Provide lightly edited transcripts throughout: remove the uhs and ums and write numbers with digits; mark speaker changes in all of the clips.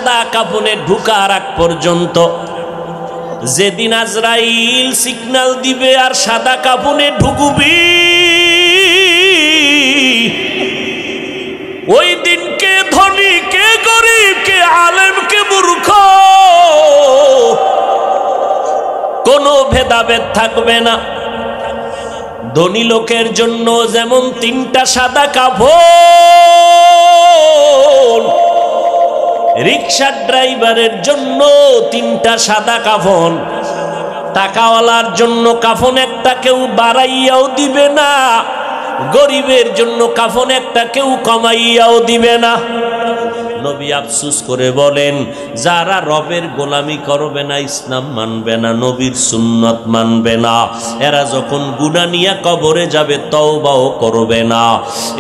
Speaker 1: সাদা কাফনে ঢুকার আগ পর্যন্ত, যেদিন আজরাইল সিগন্যাল দিবে আর সাদা কাফনে ঢুকবি, ওই দিন কে ধনী কে গরিব, কে আলেম কে মূর্খ, কোনো ভেদাভেদ থাকবে না। ধনী লোকের জন্য যেমন 3টা সাদা কাফন, রিকশার ড্রাইভারের জন্য 3টা সাদা কাফন, টাকাওয়ালার জন্য কাফন একটা কেউ বাড়াইয়াও দিবে না, গরিবের জন্য কাফন একটা কেউ কমাইয়াও দিবে না। নবী আফসোস করে বলেন, যারা রবের গোলামি করবে না, ইসলাম মানবে না, নবীর সুন্নত মানবে না, এরা যখন গুনাহ নিয়ে কবরে যাবে তওবাও করবে না।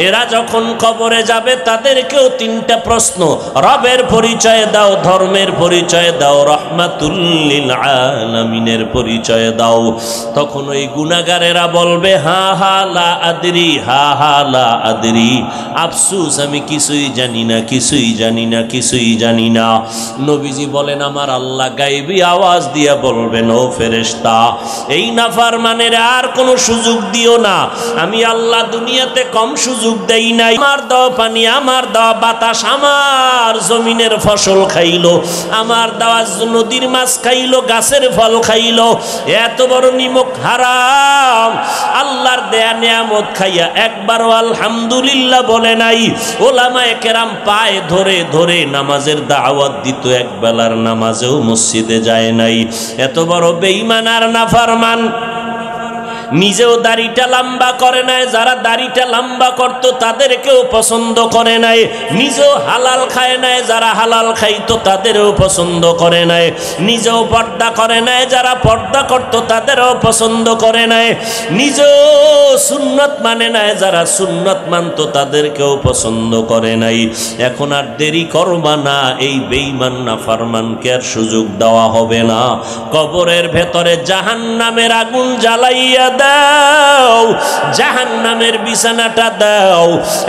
Speaker 1: এরা যখন কবরে যাবে তাদেরকেও 3টা প্রশ্ন, রবের পরিচয় দাও, ধর্মের পরিচয় দাও, রাহমাতুল লিল আলামিনের পরিচয় দাও। তখন ওই গুনাহগারেরা বলবে, হা হা লা আদরি, হা হা লা আদরি, আফসোস আমি কিছুই জানি না, কিছুই জানি না, কিছুই জানি না। নবীজি বলেন, আমার আল্লাহ গায়বী আওয়াজ দিয়া বলবেন, ও ফেরেশতা, এই নাফরমানের আর কোনো সুযোগ দিও না। আমি আল্লাহ দুনিয়াতে কম সুযোগ দেই নাই। আমার দাও পানি, আমার দাও বাতাস, আমার জমিনের ফসল খাইলো, আমার দেওয়া নদীর মাছ খাইলো, গাছের ফল খাইলো, এত বড় নিমক হারাম আল্লাহর দেয়া নিয়ামত খাইয়া একবারও আলহামদুলিল্লাহ বলে নাই। ওলামায়ে কেরাম পায়ে ধরে ধরে নামাজের দাওয়াত দিত, এক বেলার নামাজেও মসজিদে যায় নাই। এত বড় বেঈমান আর নাফরমান। নিজেও দাড়িটা লম্বা করে নাই, যারা দাড়িটা লম্বা করত তাদেরকেও পছন্দ করে নাই। নিজেও হালাল খায় নাই, যারা হালাল খাইতো তাদেরও পছন্দ করে নাই। নিজেও পর্দা করে নাই, যারা পর্দা করত তাদেরও পছন্দ করে নাই। নিজেও সুন্নত মানে নাই, যারা সুন্নত মানত তাদেরকেও পছন্দ করে নাই। এখন আর দেরি করবা না, এই বেঈমান নাফরমানকে আর সুযোগ দেওয়া হবে না। কবরের ভেতরে জাহান্নামের আগুন জ্বালাইয়া দাও, জাহান্নামের বিছানাটা দাও।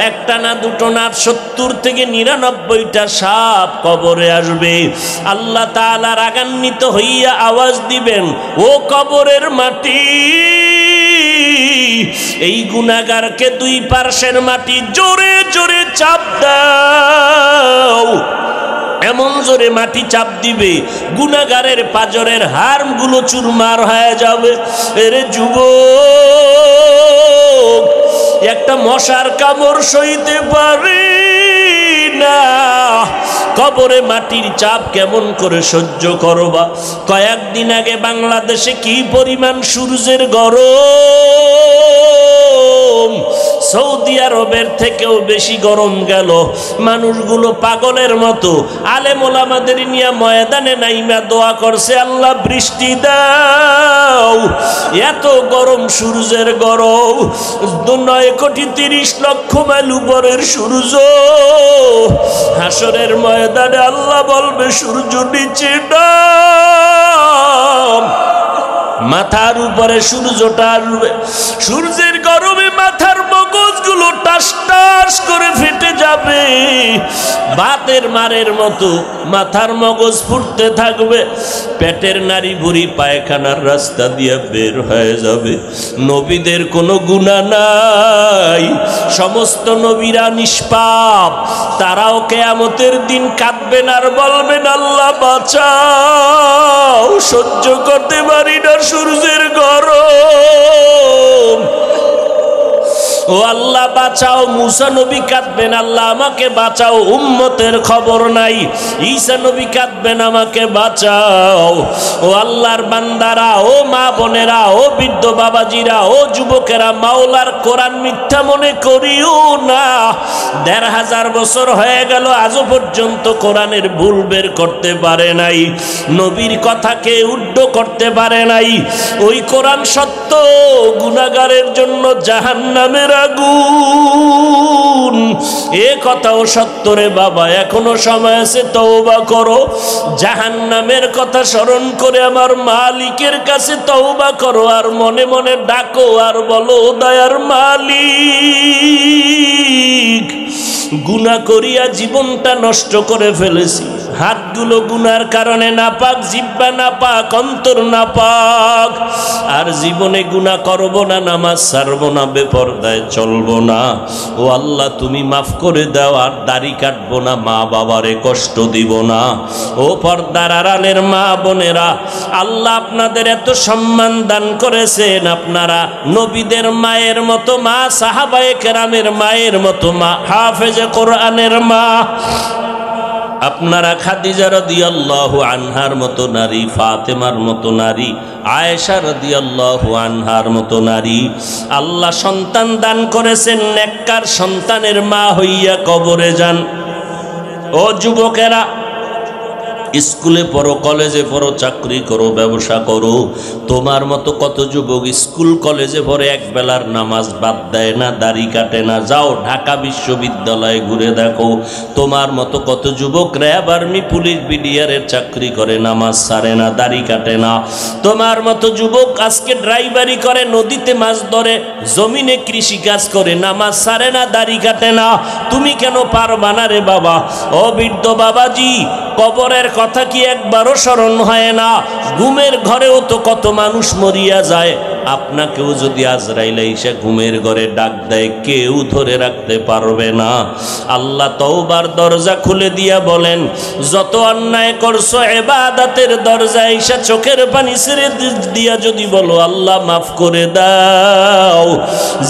Speaker 1: একটা না দুটো না, 70 থেকে 99টা সাপ কবরে আসবে। আল্লাহ তাআলা রাগান্বিত হইয়া আওয়াজ দিবেন, ও কবরের মাটি, এই গুনাহগারকে 2 পার্শ্বের মাটি জোরে জোরে চাপ দাও। এমন জোরে মাটি চাপ দিবে, গুনাহগারের পাজরের হাড়গুলো চুরমার হয়ে যাবে। এরে যুবক, একটা মশার কামড় সইতে পারি না, কবরে মাটির চাপ কেমন করে সহ্য করবা? কয়েকদিন আগে বাংলাদেশে কি পরিমাণ সূর্যের গরম, সৌদি আরবের থেকেও বেশি গরম গেল। মানুষগুলো পাগলের মতো আলেম ওলামাদের নিয়ে ময়দানে নাইমা দোয়া করছে, আল্লাহ বৃষ্টি দাও। এত গরম, সূর্যের গরম, 9,30,00,000 মাইল উপরের সূর্য। হাসরের ময়দানে আল্লাহ বলবে, সূর্য নিচে নাম। মাথার উপরে সূর্যটা আসবে, সূর্যের গরমে মাথার মগজগুলো টাস টাস করে ফেটে যাবে। বাতের মারের মতো মাথার মগজ ফুটতে থাকবে। পেটের নাড়ি ভুঁড়ি পায়খানার রাস্তা দিয়ে বের হয়ে যাবে। নবীদের কোনো গুনাহ নাই, সমস্ত নবীরা নিষ্পাপ। তারাও কিয়ামতের দিন কাঁদবেন আর বলবেন, আল্লাহ বাঁচাও, সহ্য করতে পারি না সূর্যের গরম। ও আল্লাহ বাঁচাও। মুসা নবী কাঁদবেন, আল্লাহ আমাকে বাঁচাও, উম্মতের খবর নাই। ঈসা নবী কাঁদবেন, আমাকে বাঁচাও। ও আল্লাহর বান্দারা, ও মা বোনেরা, ও বৃদ্ধ বাবাজিরা, ও যুবকেরা, মাওলার কোরআন মিথ্যা মনে করিও না। ১৫০০ বছর হয়ে গেল, আজও পর্যন্ত কোরআনের ভুল বের করতে পারে নাই, নবীর কথাকে উড্ড করতে পারে নাই। ওই কোরআন সত্য, গুনাহগারের জন্য জাহান্নামের আগুন। এ কথাও সত্য রে বাবা, এখনো সময় আছে, তওবা করো। জাহান্নামের কথা স্মরণ করে আমার মালিকের কাছে তওবা করো, আর মনে মনে ডাকো আর বলো, দয়ার মালিক, গুনাহ করিয়া জীবনটা নষ্ট করে ফেলেছি, হাতগুলো গুনার কারণে নাপাক, জিহ্বা নাপাক, অন্তর নাপাক। আর জীবনে গুনাহ করব না, নামাজ ছাড়ব না, বেপরদায় চলব না। ও আল্লাহ তুমি মাফ করে দাও। আর দাড়ি কাটবো না, মা বাবারে কষ্ট দিব না। ও পর্দার আড়ালের মা বোনেরা, আল্লাহ আপনাদের এত সম্মান দান করেছেন। আপনারা নবীদের মায়ের মতো মা, সাহাবায়ে কেরামের মায়ের মতো মা, হাফেজে কোরআনের মা। আপনারা খাদিজা রাদিয়াল্লাহু আনহার মতো নারী, ফাতেমার মতো নারী, আয়েশা রাদিয়াল্লাহু আনহার মতো নারী। আল্লাহ সন্তান দান করেছেন, নেককার সন্তানের মা হইয়া কবরে যান। ও যুবকেরা, স্কুলে পড়ো, কলেজে পড়ো, চাকরি করো, ব্যবসা করো। তোমার মতো কত যুবক স্কুল কলেজে পড়ে এক বেলার নামাজ বাদ দেয় না, দাড়ি কাটে না। যাও ঢাকা বিশ্ববিদ্যালয়ে ঘুরে দেখো, তোমার মতো কত যুবক র্যাব, আর্মি, পুলিশ, বিডিআরের চাকরি করে, নামাজ ছাড়ে না, দাড়ি কাটে না। তোমার মতো যুবক আজকে ড্রাইভারি করে, নদীতে মাছ ধরে, জমিনে কৃষি কাজ করে, নামাজ ছাড়ে না, দাড়ি কাটে না। তুমি কেন পারবা না রে বাবা? ও বৃদ্ধ বাবাজি, কবরের কথা কি একবারও স্মরণ হয় না? ঘুমের ঘরেও তো কত মানুষ মরিয়া যায়। আপনাকেও যদি আজরাইল এসে ঘুমের ঘরে ডাক দেয়, কেউ ধরে রাখতে পারবে না। আল্লাহ তওবার দরজা খুলে দিয়া বলেন, যত অন্যায় করছো ইবাদতের দরজা এসে চোখের পানি ছেড়ে দিয়া যদি বলো আল্লাহ মাফ করে দাও,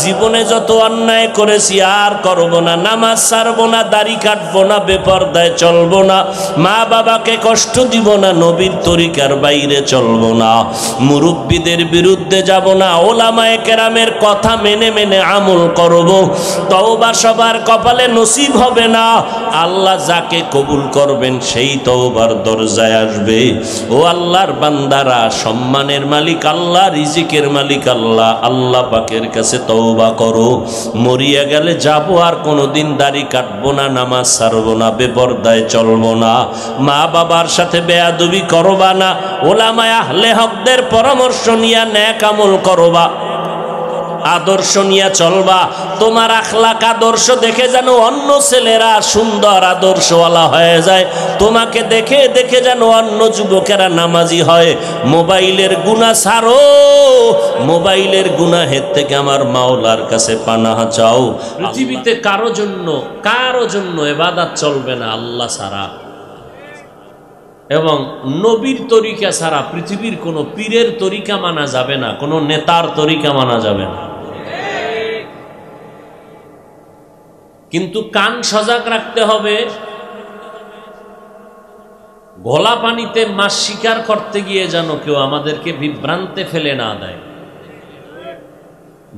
Speaker 1: জীবনে যত অন্যায় করেছি আর করব না, নামাজ ছাড়বো না, দাড়ি কাটবো না, বেপরদায় চলবো না, মা বাবাকে কষ্ট দিব না, নবীর তরিকার বাইরে চলবো না, মুরব্বীদের বিরুদ্ধে যাব না, ওলামায়ে কেরামের কথা মেনে মেনে আমল করব। তওবা সবার কপালে নসিব হবে না। আল্লাহ যাকে কবুল করবেন সেই তওবার দরজায় আসবে। ও আল্লাহর বান্দারা, সম্মানের মালিক আল্লাহ, রিজিকের মালিক আল্লাহ। আল্লাহ পাকের কাছে তওবা করো। মরিয়া গেলে যাব আর কোনোদিন দাড়ি কাটবো না, নামাজ ছাড়বো না, বেপরদায় চলবো না, মা বাবার সাথে বেয়াদবি করবা না, ওলামায়ে আহলে হকদের পরামর্শ নিয়ে নেক আমল করবা, আদর্শ নিয়ে চলবা। তোমার আখলাক আদর্শ দেখে যেন অন্য ছেলেরা সুন্দর আদর্শওয়ালা হয়ে যায়, তোমাকে দেখে দেখে যেন অন্য যুবকেরা নামাজি হয়। মোবাইলের গুনাহ ছাড়ো, মোবাইলের গুনাহের থেকে আমার মাওলার কাছে পানাহ চাও। পৃথিবীতে কারো জন্য ইবাদত চলবে না আল্লাহ ছাড়া, এবং নবীর তরিকা ছাড়া পৃথিবীর কোনো পীরের তরিকা মানা যাবে না, কোনো নেতার তরিকা মানা যাবে না। কিন্তু কান সজাগ রাখতে হবে, ঘোলা পানিতে মাছ শিকার করতে গিয়ে যেন কেউ আমাদেরকে বিভ্রান্তে ফেলে না দেয়।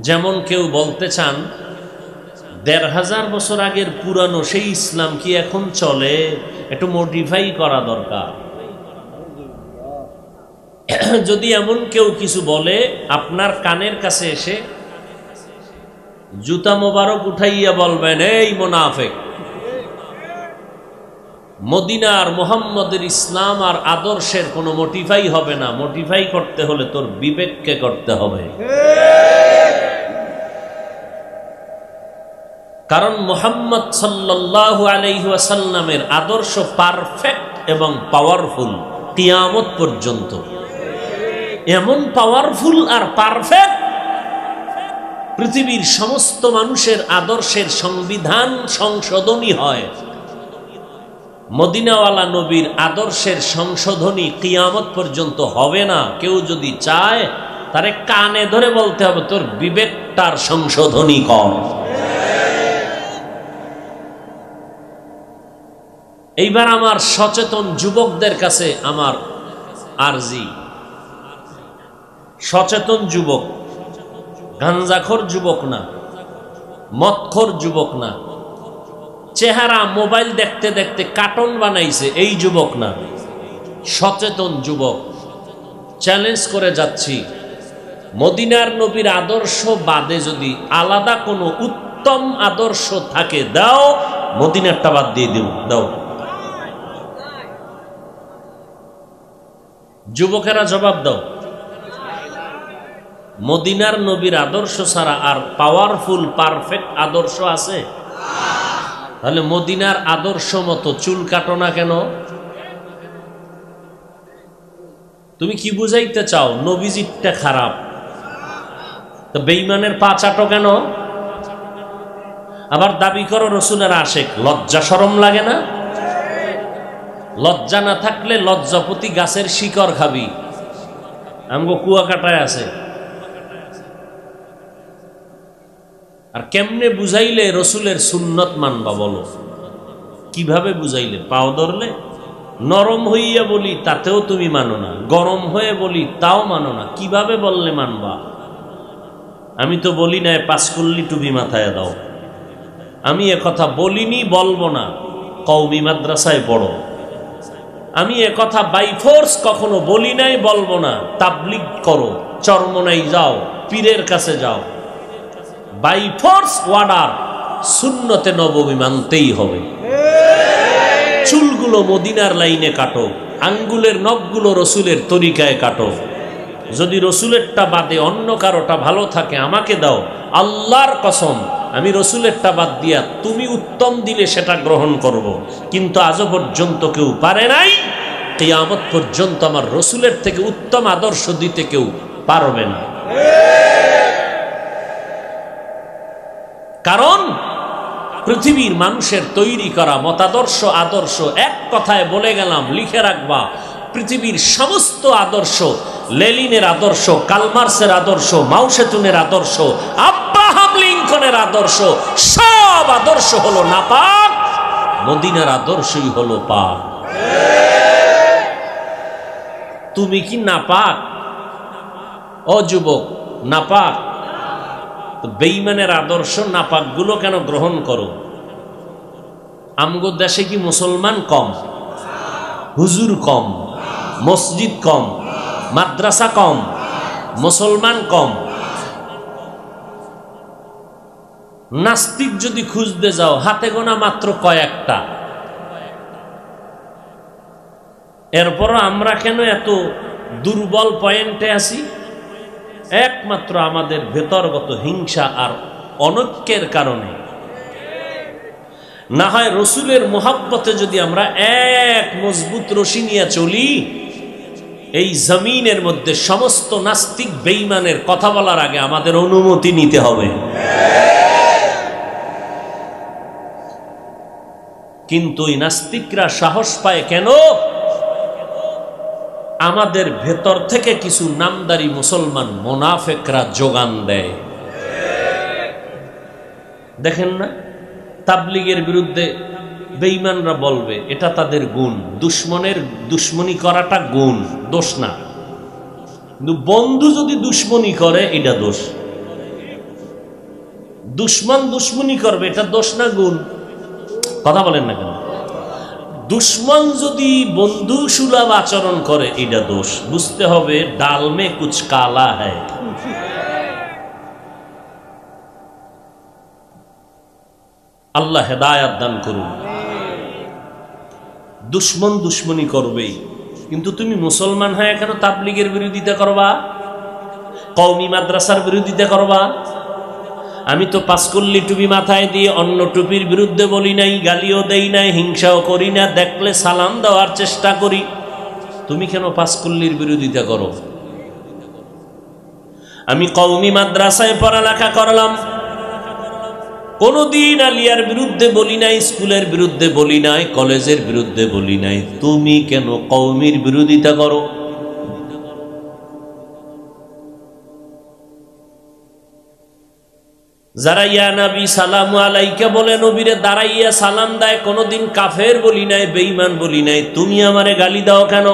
Speaker 1: যেমন কেউ বলতে চান ১৫০০ বছর আগের পুরানো সেই ইসলাম কি এখন চলে, একটু মডিফাই করা দরকার। যদি এমন কেউ কিছু বলে, আপনার কানের কাছে এসে জুতা মোবারক উঠাইয়া বলবেন, এই মুনাফিক, মদিনার মুহাম্মদের ইসলাম আর আদর্শের কোনো মডিফাই হবে না। মডিফাই করতে হলে তোর বিবেককে করতে হবে। কারণ মুহাম্মদ সাল্লাল্লাহু আলাইহি ওয়াসাল্লামের আদর্শ পারফেক্ট এবং পাওয়ারফুল কিয়ামত পর্যন্ত। এমন পাওয়ারফুল আর পারফেক্ট, পৃথিবীর সমস্ত মানুষের আদর্শের সংবিধান সংশোধনী হয়। মদিনাওয়ালা নবীর আদর্শের সংশোধনী কিয়ামত পর্যন্ত হবে না। কেউ যদি চায়, তারে কানে ধরে বলতে হবে, তোর বিবেকটার সংশোধনী কর। এইবার আমার সচেতন যুবকদের কাছে আমার আরজি, সচেতন যুবক, গাঞ্জাখোর যুবক না, মদখোর যুবক না, চেহারা মোবাইল দেখতে দেখতে কার্টুন বানাইছে এই যুবক না, সচেতন যুবক, চ্যালেঞ্জ করে যাচ্ছি, মদিনার নবীর আদর্শ বাদে যদি আলাদা কোনো উত্তম আদর্শ থাকে দাও, মদিনারটা বাদ দিয়ে দেব, দাও। যুবকেরা জবাব দাও, মদিনার নবীর আদর্শ ছাড়া আর পাওয়ারফুল পারফেক্ট আদর্শ আছে? তাহলে মদিনার আদর্শ মতো চুল কাটো না কেন? তুমি কি বুঝাইতে চাও নবীজিটা খারাপ? তো বেঈমানের পা চাটো কেন? আবার দাবি করো রসুলের আশেক, লজ্জা শরম লাগে না? লজ্জা না থাকলে লজ্জাপতি গাছের শিকড় খাবি। আমগো কুয়াকাটায় আছে। আর কেমনে বুঝাইলে রসুলের সুন্নত মানবা বলো? কিভাবে বুঝাইলে? পাও ধরলে? নরম হইয়া বলি তাতেও তুমি মানো না, গরম হয়ে বলি তাও মানো না, কিভাবে বললে মানবা? আমি তো বলি না 5 কুল্লি টুপি মাথায় দাও। আমি একথা বলিনি, বলবো না। কওমি মাদ্রাসায় পড়ো। আমি একথা বাই ফোর্স কখনো বলি নাই, বলবো না। তাবলিগ করো, চরমনাই যাও, পীরের কাছে যাও। বাই ফোর্স ওয়ার্ডার, সুন্নতে নববী মানতেই হবে। চুলগুলো মদিনার লাইনে কাটো, আঙ্গুলের নখগুলো রসুলের তরিকায় কাটো। যদি রসুলেরটা বাদে অন্য কারোটা ভালো থাকে আমাকে দাও, আল্লাহর কসম আমি রসুলেরটা বাদ দিয়া তুমি উত্তম দিলে সেটা গ্রহণ করব। কিন্তু আজও পর্যন্ত কেউ পারে নাই, কিয়ামত পর্যন্ত আমার রসুলের থেকে উত্তম আদর্শ দিতে কেউ পারবে না। কারণ পৃথিবীর মানুষের তৈরি করা মতাদর্শ আদর্শ, এক কথায় বলে গেলাম, লিখে রাখবা, পৃথিবীর সমস্ত আদর্শ, লেনিনের আদর্শ, কালমার্সের আদর্শ, মাওসেতুনের আদর্শ, আব্রাহাম লিঙ্কনের আদর্শ, সব আদর্শ হলো নাপাক, মদিনার আদর্শই হলো পাক। তুমি কি নাপাক? ও যুবক, নাপাক? তো বেঈমানের আদর্শ নাপাক গুলো কেন গ্রহণ করো? আমগো দেশে কি মুসলমান কম? হুজুর কম, মসজিদ কম, মাদ্রাসা কম, মুসলমান কম। নাস্তিক যদি খুঁজতে যাও হাতে গোনা মাত্র কয়েকটা। এরপর আমরা কেন এত দুর্বল পয়েন্টে আছি? একমাত্র আমাদের ভেতরগত হিংসা আর অনৈক্যের কারণে। না হয় রসুলের মোহাব্বতে যদি আমরা এক মজবুত রশি নিয়ে চলি, এই জমিনের মধ্যে সমস্ত নাস্তিক বেঈমানের কথা বলার আগে আমাদের অনুমতি নিতে হবে। কিন্তু এই নাস্তিকরা সাহস পায় কেন? আমাদের ভেতর থেকে কিছু নামদারি মুসলমান মোনাফেকরা যোগান দেয়। দেখেন না, তাবলিগের বিরুদ্ধে বেঈমানরা বলবে এটা তাদের গুণ, দুশ্মনের দুশ্মনী করাটা গুণ, দোষ না। কিন্তু বন্ধু যদি দুশ্মনী করে এটা দোষ। দুশ্মন দুশ্মনী করবে এটা দোষ না গুণ? কথা বলেন না কেন? দুশ্মন যদি বন্ধু সুলভ আচরণ করে এটা দোষ। বুঝতে হবে ডাল মে কুছ কালা হ্যায়। আল্লাহ হেদায়াত দান করুন। দুশ্মন দুশ্মনী করবেই, কিন্তু তুমি মুসলমান হয়ে কেন তাবলিগের বিরোধিতা করবা? কওমি মাদ্রাসার বিরোধিতা করবা? আমি তো 5 কুল্লি টুপি মাথায় দিয়ে অন্য টুপির বিরুদ্ধে বলি নাই, গালিও দেই নাই, হিংসাও করি না, দেখলে সালাম দেওয়ার চেষ্টা করি। তুমি কেন 5 কুল্লির বিরোধিতা করো? আমি কওমি মাদ্রাসায় পড়ালেখা করলাম, কোনদিন আলিয়ার বিরুদ্ধে বলি নাই, স্কুলের বিরুদ্ধে বলি নাই, কলেজের বিরুদ্ধে বলি নাই। তুমি কেন কওমির বিরোধিতা করো? যারা ইয়া নবী সালামু আলাইকা বলে নবীরে দাঁড়াইয়া সালাম দেয়, কোনদিন কাফের বলি নাই, বেঈমান বলি নাই। তুমি আমারে গালি দাও কেন?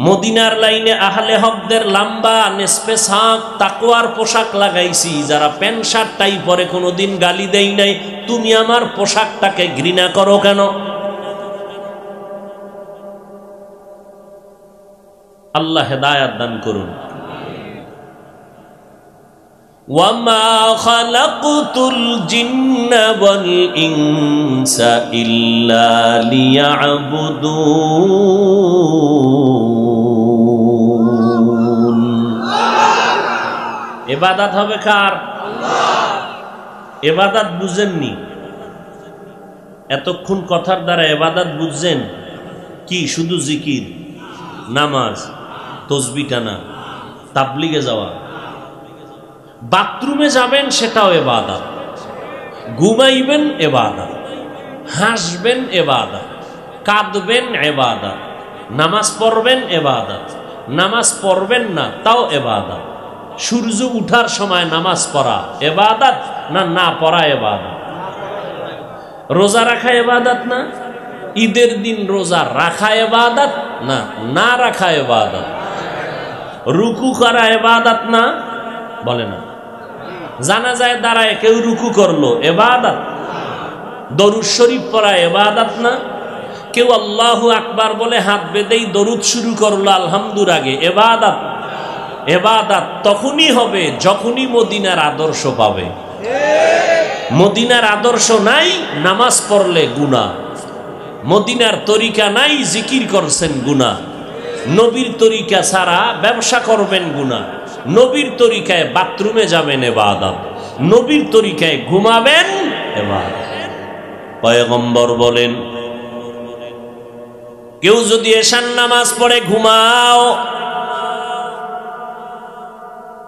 Speaker 1: মদিনার লাইনে আহলে হকদের লম্বা নেসপে সাক তাকওয়ার পোশাক লাগাইছি, যারা প্যান্ট শার্ট টাই পরে কোনোদিন গালি দেই নাই। তুমি আমার পোশাকটাকে ঘৃণা করো কেন? আল্লাহ হেদায়াত দান করুন। ওয়ামা খালাকতুল জিন্না ওয়াল ইনসা ইল্লা লিয়াবুদুন। ইবাদত হবে কার? আল্লাহ। ইবাদত বুঝেননি? এতক্ষণ কথার দ্বারা ইবাদত বুঝছেন? কি শুধু জিকির, নামাজ, তসবিহ টানা, তাবলিগে যাওয়া। বাথরুমে যাবেন সেটাও ইবাদত, ঘুমাইবেন ইবাদত, হাসবেন ইবাদত, কাঁদবেন ইবাদত, নামাজ পড়বেন ইবাদত, নামাজ পড়বেন না তাও ইবাদত। সূর্য উঠার সময় নামাজ পড়া ইবাদত না না পড়া ইবাদত? রোজা রাখা ইবাদত না? ঈদের দিন রোজা রাখা ইবাদত না না রাখা ইবাদত? রুকু করা ইবাদত না? বলে না। জানাজায় দাঁড়ায় কেউ রুকু করলো ইবাদত? দরুদ শরীফ পড়া ইবাদত না? কেউ আল্লাহু আকবার বলে হাত বেঁধেই দরুদ শুরু করলো আলহামদুর আগে ইবাদত? ইবাদত তখনই হবে যখনই মদিনার আদর্শ পাবে। মদিনার আদর্শ নাই, নামাজ পড়লে গুনাহ। মদিনার তরিকা নাই, জিকির করছেন গুনাহ। নবীর তরিকা ছাড়া ব্যবসা করবেন গুনাহ। নবীর তরিকায় বাথরুমে যাবেন ইবাদত, নবীর তরিকায় ঘুমাবেন ইবাদত। পয়গম্বর বলেন, কেউ যদি এশার নামাজ পড়ে ঘুমাও,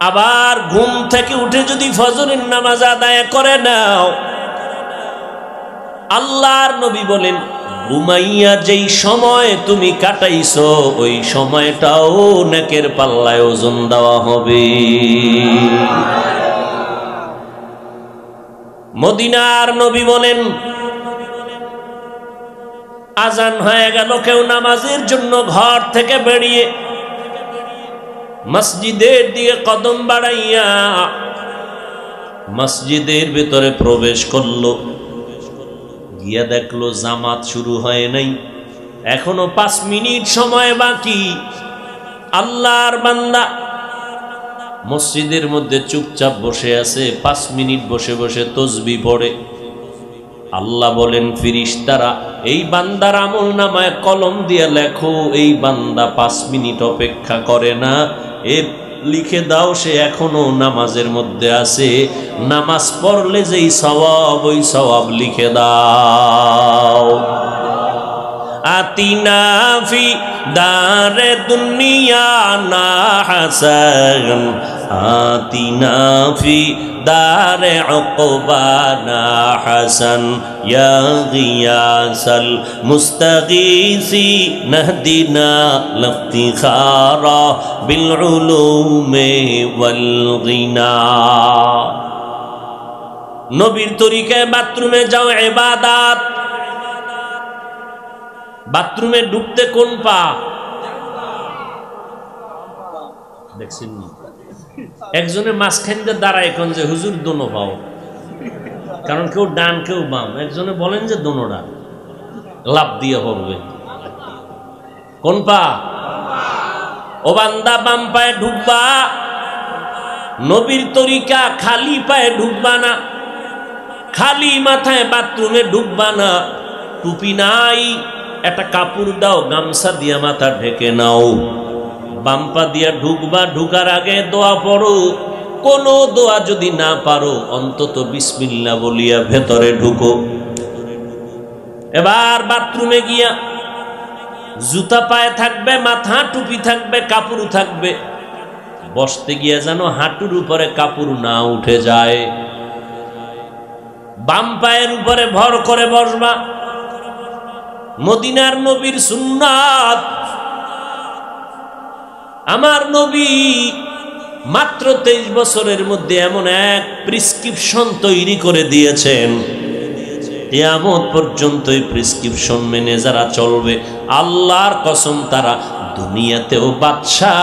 Speaker 1: আবার ঘুম থেকে উঠে যদি ফজরের নামাজ আদায় করে নাও, আল্লাহর নবী বলেন ঘুমাইয়া যেই সময় তুমি কাটাইছো ওই সময়টাও নেকের পাল্লায় ওজন দেওয়া হবে। মদিনার নবী বলেন, আজান হয়ে গেল, কেউ নামাজের জন্য ঘর থেকে বেরিয়ে মসজিদের দিকে কদম বাড়াইয়া মসজিদের ভিতরে প্রবেশ করলো। গিয়া দেখলো জামাত শুরু হয় নাই, এখনো 5 মিনিট সময় বাকি। আল্লাহর বান্দা মসজিদের মধ্যে চুপচাপ বসে আছে, 5 মিনিট বসে বসে তাসবিহ পড়ে। আল্লাহ বলেন, ফেরেশতারা এই বান্দার আমল নামায় কলম দিয়ে লেখো, এই বান্দা 5 মিনিট অপেক্ষা করে না, এর লিখে দাও সে এখনো নামাজের মধ্যে আছে, নামাজ পড়লে যেই সওয়াব ওই সওয়াব লিখে দাও। আতিনা ফি দারে দুনিয়া না হাসান, আতিনা ফি দারে উকবানা হাসান, ইয়া গিয়াসাল মুস্তাগীসি নাহদিনা লিফতিখারা বিল উলুমি ওয়াল গিনা। নবীর তরিকায় বাথরুমে যাও ইবাদত। বাথরুমে ঢুকতে কোন পা দেখছেন? একজনে মাঝখান দিয়ে দাঁড়ায় এখন যে হুজুর দোনো পাও, কারণ কেউ ডান কেউ বাম, একজনে বলেন যে দোনোটা লাভ দিয়ে পড়বে। কোন পা? ও বান্দা বাম পায়ে ঢুকবা। নবীর তরিকা খালি পায়ে ঢুকবা না, খালি মাথায় বাথরুমে ঢুকবা না। টুপি নাই, একটা কাপড় দাও, গামছা দিয়া মাথা ঢেকে নাও। বাম্পা দিয়া ঢুকবা, ঢুকার আগে দোয়া পড়ো। কোন দোয়া যদি না পারো অন্তত বিসমিল্লাহ বলিয়া ভেতরে ঢুকো। এবার বাথরুমে গিয়া জুতা পায়ে থাকবে, মাথা টুপি থাকবে, কাপড় থাকবে। বসতে গিয়া যেন হাঁটুর উপরে কাপড় না উঠে যায়। বাম পায়ের উপরে ভর করে বসবা। মদিনার নবীর সুন্নাত। আমার নবী মাত্র 23 বছরের মধ্যে এমন এক প্রেসক্রিপশন তৈরি করে দিয়েছেন, কিয়ামত পর্যন্ত এই প্রেসক্রিপশন মেনে যারা চলবে, আল্লাহর কসম তারা দুনিয়াতেও বাদশাহ,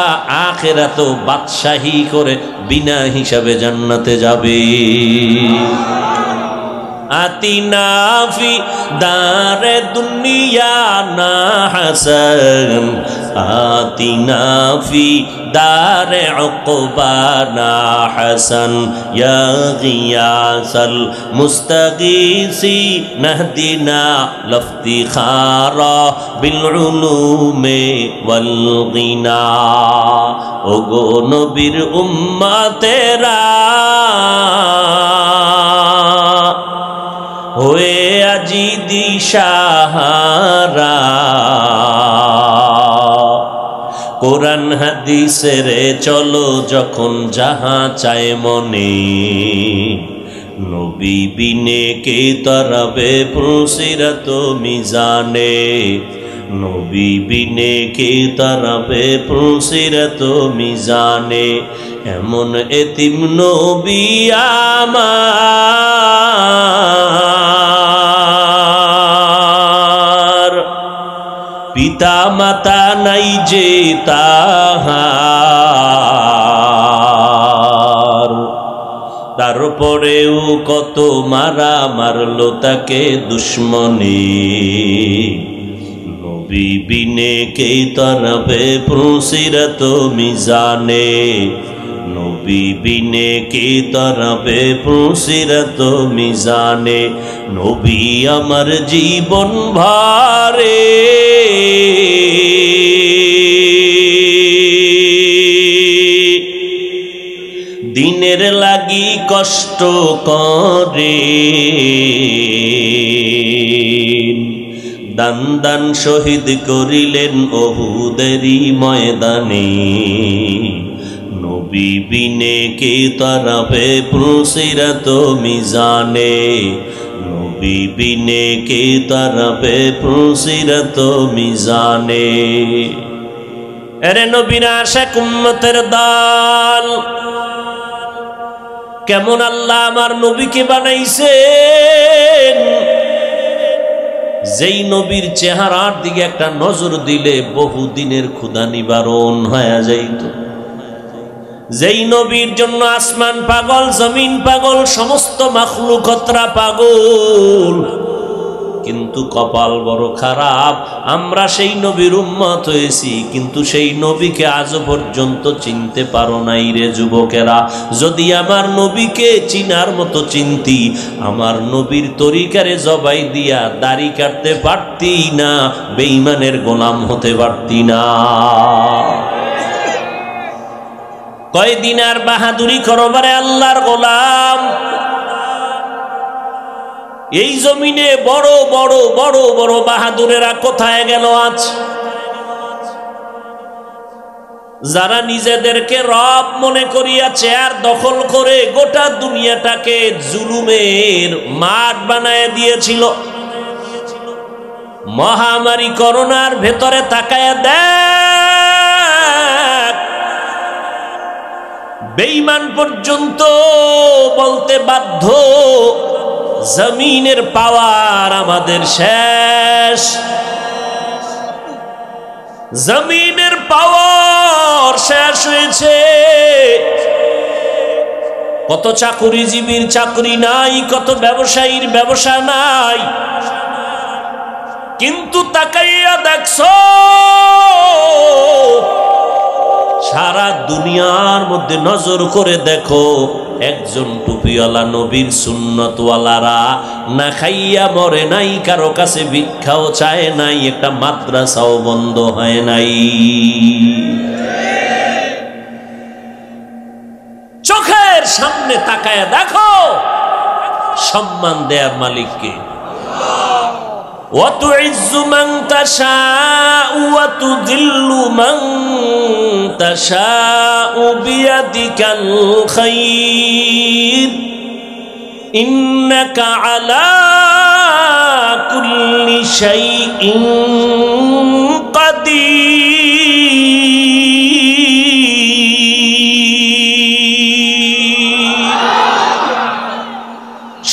Speaker 1: আখিরাতেও বাদশাহী করে বিনা হিসাবে জান্নাতে যাবে। আতিনা ফি দারে দুনিয়া না হাসান, আতিনা ফি দারে উকবানা হাসান, ইয়া গিয়াসাল মুস্তাগীসি নাহদিনা লিফতিখারা বিল উলুমি ওয়াল গিনা। ওগো নবীর উম্মতেরা, হয়ে আজি দিশাহারা। কোরআন হাদিসের চলো যখন যাহা চায় মনে, নবী বিনে কে তরাবে পুলসিরাত মিজানে, নবী বিনে কে তরাবে পুলসিরাত মিজানে। এমন এতিম নবী আমার, পিতা মাতা নাই যে তাহার, তারপরেও কত মারা মারলো তাকে দুশ্মনে। নবী বিনে কে তরাবে পুলসিরাত মিজানে, নবী বিনে কে তরাবে পুলসিরাত মিজানে। নবী আমার জীবন ভারে, দিনের লাগি কষ্ট করে, দান দান শহীদ করিলেন উহুদেরই ময়দানে। নবী বিনে কে তরাবে পুলসিরাত মিজানে, নবী বিনে কে তরাবে পুলসিরাত মিজানে। এরে নবীর আশিক উম্মতের দল, কেমন আল্লাহ আমার নবীকে বানাইছেন, যেই নবীর চেহারার দিকে একটা নজর দিলে বহুদিনের ক্ষুধা নিবারণ হয়ে যাইত। যেই নবীর জন্য আসমান পাগল, জমিন পাগল, সমস্ত মাখলুকতরা পাগল। কিন্তু কপাল বড় খারাপ, আমরা সেই নবীর উম্মত হয়েছি, কিন্তু সেই নবীকে আজও পর্যন্ত চিনতে পারো নাই রে যুবকেরা। যদি আমার নবীকে চিনার মতো চিনতি, আমার নবীর তরিকারে জবাই দিয়া দাড়ি কাটতে পারতি না, বেঈমানের গোলাম হতে পারতি না। কয়দিন আর বাহাদুরি করবারে আল্লাহর গোলাম। এই জমিনে বড় বড় বড় বড় বাহাদুরেরা কোথায় গেল আজ? যারা নিজেদেরকে রব মনে করিয়া চেয়ার দখল করে গোটা দুনিয়াটাকে জুলুমের মাঠ বানায় দিয়েছিল। মহামারী করোনার ভেতরে তাকায়া দেখ, বেঈমান পর্যন্ত বলতে বাধ্য জমিনের পাওয়ার আমাদের শেষ, জমিনের পাওয়ার শেষ হয়েছে। কত চাকুরিজীবীর চাকরি নাই, কত ব্যবসায়ীর ব্যবসা নাই, কিন্তু তাকাইয়া দেখছো সারা দুনিয়ার মধ্যে নজর করে দেখো, একজন টুপিওয়ালা নবীর সুন্নতওয়ালারা না খাইয়া মরে নাই, কারো কাছে ভিক্ষাও চায় নাই, একটা মাদ্রাসাও বন্ধ হয় নাই। চোখের সামনে তাকায়া দেখো, সম্মান দেয়ার মালিককে। وَتُعِزُّ مَن تَشَاءُ وَتُذِلُّ مَن تَشَاءُ بِيَدِكَ الْخَيْرُ إِنَّكَ عَلَى كُلِّ شَيْءٍ قَدِيرٌ।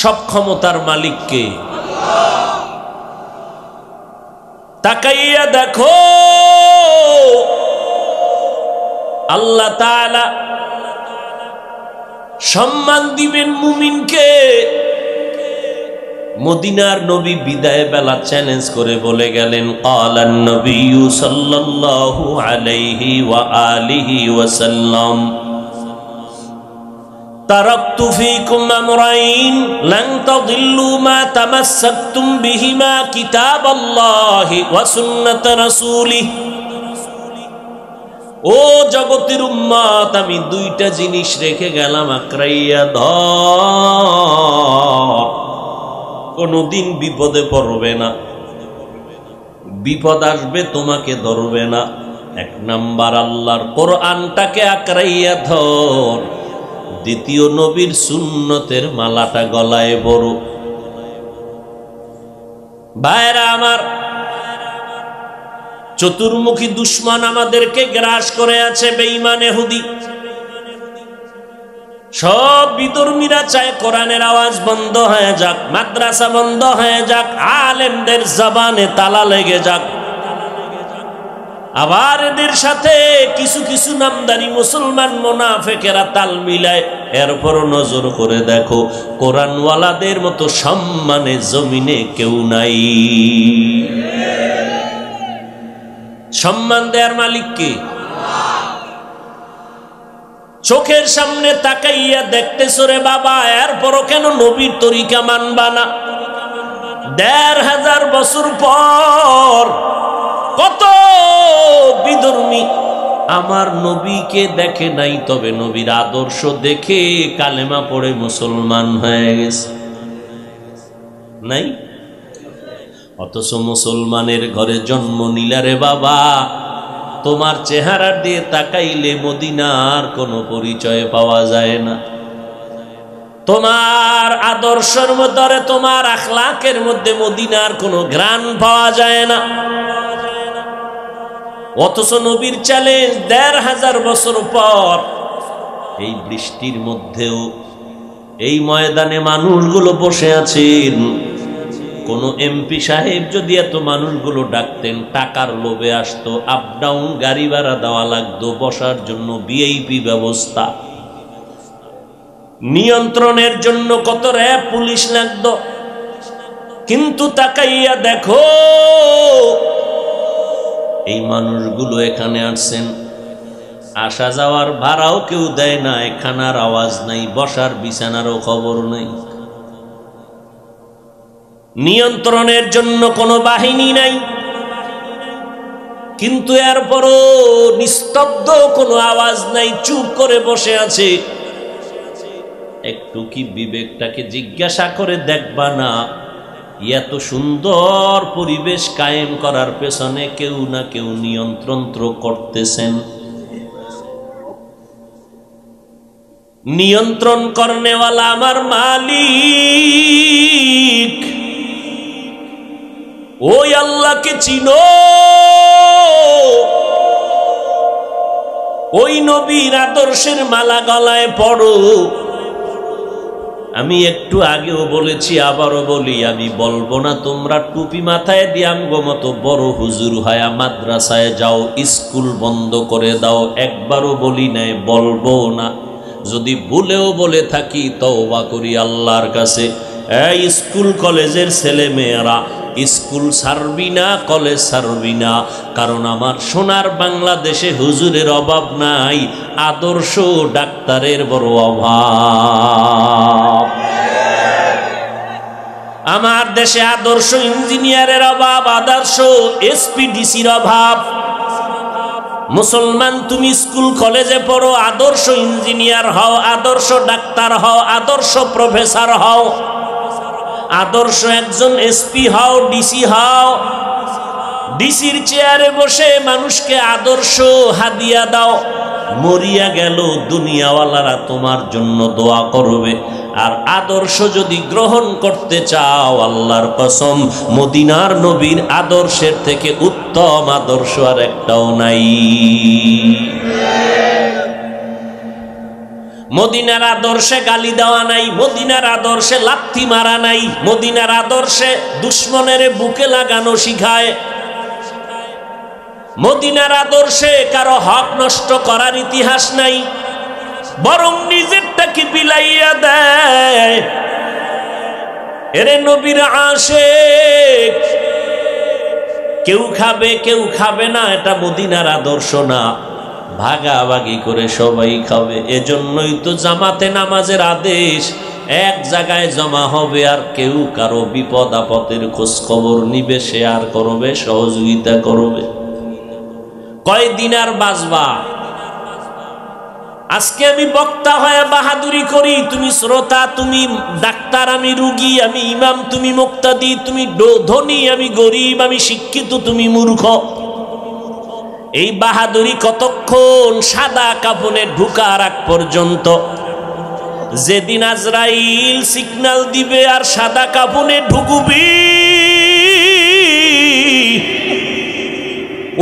Speaker 1: সব ক্ষমতার মালিককে তাকাইয়া দেখো, আল্লাহ তাআলা সম্মান দিবেন মুমিনকে। মদিনার নবী বিদায় বেলা চ্যালেঞ্জ করে বলে গেলেন, ক্বালান নবিয়্যু সাল্লাল্লাহু আলাইহি ওয়া আলিহি ওয়াসাল্লাম, তারাকতু ফীকুম আমরাইন লান তাদিল্লু মা তামাসসাকতুম বিহিমা কিতাবাল্লাহি ওয়া সুন্নাত রাসূলিহি। ও জগতের উম্মত, আমি দুইটা জিনিস রেখে গেলাম আঁকড়াইয়া ধর। কোনোদিন বিপদে পড়বে না, বিপদ আসবে তোমাকে ধরবে না। এক নাম্বার আল্লাহর কোরআনটাকে আঁকড়াইয়া ধর, দ্বিতীয় নবীর সুন্নতের মালাটা গলায় পরো। ভাইরা আমার, চতুর্মুখী দুশ্মন আমাদেরকে গ্রাস করে আছে, বেঈমান ইহুদি। সব বিধর্মীরা চায় কোরআনের আওয়াজ বন্ধ হয়ে যাক, মাদ্রাসা বন্ধ হয়ে যাক, আলেমদের জবানে তালা লেগে যাক। আবার এদের সাথে কিছু কিছু নামদারি মুসলমান মুনাফিকেরা তাল মিলায়। এরপরও নজর করে দেখো, কোরআনওয়ালাদের মতো সম্মানে জমিনে কেউ নাই। সম্মান দেওয়ার মালিক কে? চোখের সামনে তাকাইয়া দেখতেছো রে বাবা, এরপরও কেন নবীর তরিকা মানবা না? ১৫০০ বছর পর কত বিধর্মী আমার নবীকে দেখে নাই, তবে নবীর আদর্শ দেখে কালেমা পড়ে মুসলমান হয়ে গেছে নাই? অথচ মুসলমানের ঘরে জন্ম নিলা রে বাবা, তোমার চেহারা দিয়ে তাকাইলে মদিনার কোনো পরিচয় পাওয়া যায় না। তোমার আদর্শের মধ্যে, তোমার আখলাকের মধ্যে মদিনার কোনো ঘ্রাণ পাওয়া যায় না। অথচ নবীর চ্যালেঞ্জ ১৫০০ বছর পর এই বৃষ্টির মধ্যেও এই ময়দানে মানুষগুলো বসে আছেন। কোন এমপি সাহেব যদি এত মানুষগুলো ডাকতেন, টাকার লোভে আসতো, আপ ডাউন গাড়ি ভাড়া দেওয়া লাগতো, বসার জন্য ভিআইপি ব্যবস্থা, নিয়ন্ত্রণের জন্য কত র্যাব পুলিশ লাগতো। কিন্তু তাকাইয়া দেখো, এই মানুষগুলো এখানে আসছেন, আসা যাওয়ার ভাড়াও কেউ দেয় না, খানার আওয়াজ নাই, বসার বিছানারও খবর নাই, নিয়ন্ত্রণের জন্য কোনো বাহিনী নাই। কিন্তু এরপরও নিস্তব্ধ, কোনো আওয়াজ নাই, চুপ করে বসে আছে। একটু কি বিবেকটাকে জিজ্ঞাসা করে দেখবা না, এত সুন্দর পরিবেশ কায়েম করার পেছনে কেউ না কেউ নিয়ন্ত্রণ করতেছেন। নিয়ন্ত্রণ করনেওয়ালা আমার মালিক, ওই আল্লাহকে চিনো, ওই নবীর আদর্শের মালা গলায় পড়ো। আমি একটু আগেও বলেছি, আবারও বলি, আমি বলবো না তোমরা টুপি মাথায় দিয়ে আমগো মতো বড় হুজুর হয়া মাদ্রাসায় যাও, স্কুল বন্ধ করে দাও, একবারও বলি নাই, বলবো না। যদি ভুলেও বলে থাকি তওবা করি আল্লাহর কাছে। এই স্কুল কলেজের ছেলে মেয়েরা, স্কুল ছাড়বি না, কলেজ ছাড়বি না, কারণ আমার সোনার বাংলাদেশে হুজুরের অভাব নাই, আদর্শ ডাক্তারের বড় অভাব। আমার দেশে আদর্শ ইঞ্জিনিয়ারের অভাব, আদর্শ এসপিডিসির অভাব। মুসলমান, তুমি স্কুল কলেজে পড়ো, আদর্শ ইঞ্জিনিয়ার হও, আদর্শ ডাক্তার হও, আদর্শ প্রফেসর হও, আদর্শ একজন এসপি হও, ডিসি হও। ডিসির চেয়ারে বসে মানুষকে আদর্শ হাদিয়া দাও। মরিয়া গেল দুনিয়াওয়ালারা তোমার জন্য দোয়া করবে। আর আদর্শ যদি গ্রহণ করতে চাও, আল্লাহর কসম, মদিনার নবীর আদর্শের থেকে উত্তম আদর্শ আর একটাও নাই। মদিনার আদর্শে গালি দেওয়া নাই, মদিনার আদর্শে লাথি মারা নাই, মদিনার আদর্শে দুশ্মনের বুকে লাগানো শিখায়, মদিনার আদর্শে কারো হক নষ্ট করার ইতিহাস নাই, বরং নিজেরটাকে বিলাইয়া দেয়। এরে নবীর আশিক, কেউ খাবে কেউ খাবে না, এটা মদিনার আদর্শ না। ভাগাভাগি করে সবাই খাবে। এজন্যই তো জামাতে নামাজের আদেশ, এক জায়গায় জমা হবে, আর কেউ কারো বিপদ আপদের খোঁজ খবর নিবে, শেয়ার করবে, সহযোগিতা করবে। কয়দিন আর বাঁচবা? আজকে আমি বক্তা হয়ে বাহাদুরি করি, তুমি শ্রোতা, তুমি ডাক্তার, আমি রুগী, আমি ইমাম, তুমি মুক্তাদি, তুমি ধনী, আমি গরিব, আমি শিক্ষিত, তুমি মূর্খ। এই বাহাদুরি কতক্ষণ? সাদা কাফনে ঢুকার আগ পর্যন্ত। যেদিন আজরাইল সিগন্যাল দিবে আর সাদা কাফনে ঢুকবি,